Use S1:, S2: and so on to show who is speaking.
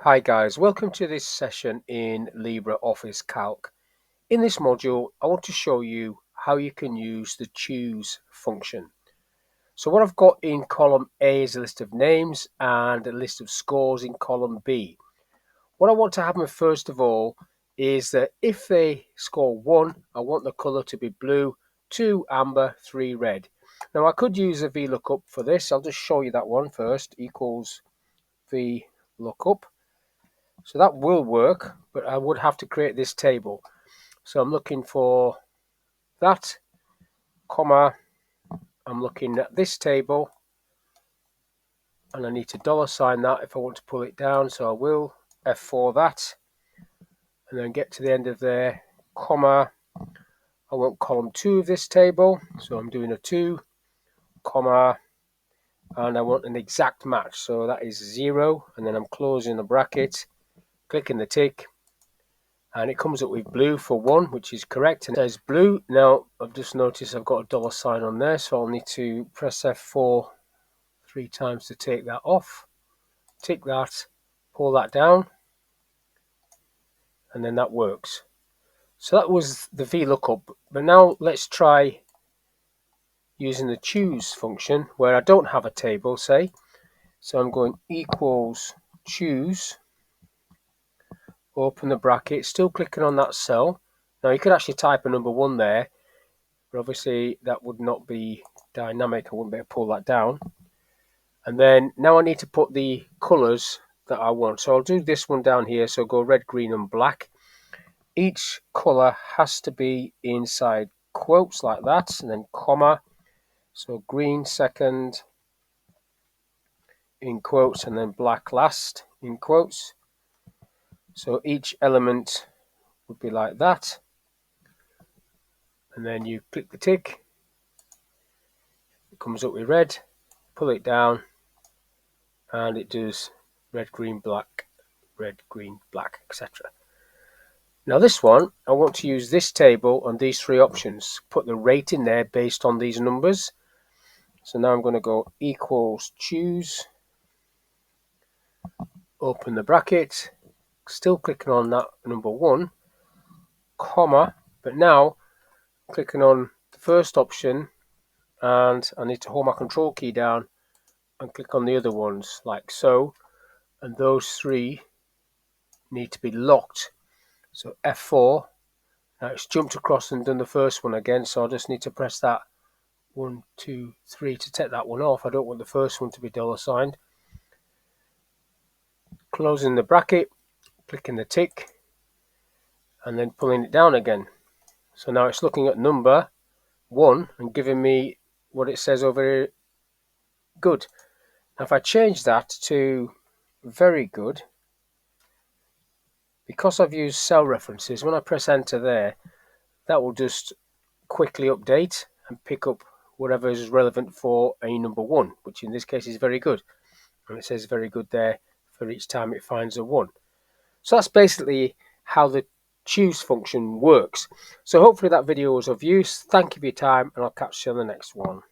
S1: Hi guys, welcome to this session in LibreOffice Calc. In this module, I want to show you how you can use the choose function. So what I've got in column A is a list of names and a list of scores in column B. What I want to happen first of all is that if they score 1, I want the color to be blue, 2 amber, 3 red. Now I could use a VLOOKUP for this. I'll just show you that one first. Equals VLOOKUP. So that will work, but I would have to create this table. So I'm looking for that, comma, I'm looking at this table, and I need to $sign that if I want to pull it down. So I will F4 that, and then get to the end of there, comma, I want column 2 of this table. So I'm doing a 2, comma, and I want an exact match. So that is 0, and then I'm closing the bracket, clicking the tick, and it comes up with blue for 1, which is correct, and it says blue. Now I've just noticed I've got a $sign on there, so I'll need to press F4 3 times to take that off, tick that, pull that down, and then that works. So that was the VLOOKUP, but now let's try using the choose function where I don't have a table, say. So I'm going equals choose, open the bracket, still clicking on that cell. Now you could actually type a number 1 there, but obviously that would not be dynamic. I wouldn't be able to pull that down. And then now I need to put the colors that I want. So I'll do this one down here. So go red, green, and black. Each color has to be inside quotes like that, and then comma. So green second in quotes, and then black last in quotes. So each element would be like that. And then you click the tick. It comes up with red. Pull it down, and it does red, green, black, red, green, black, etc. Now this one, I want to use this table on these 3 options. Put the rate in there based on these numbers. So now I'm going to go equals choose, open the bracket, still clicking on that number 1, comma, but now clicking on the first option, and I need to hold my control key down and click on the other ones like so, and those 3 need to be locked. So F4. Now it's jumped across and done the first one again, so I just need to press that 1, 2, 3 to take that one off. I don't want the first one to be $signed. Closing the bracket, clicking the tick, and then pulling it down again. So now it's looking at number 1 and giving me what it says over here, good. Now if I change that to very good, because I've used cell references, when I press enter there, that will just quickly update and pick up whatever is relevant for a number 1, which in this case is very good. And it says very good there for each time it finds a 1. So that's basically how the choose function works. So hopefully that video was of use. Thank you for your time, and I'll catch you on the next one.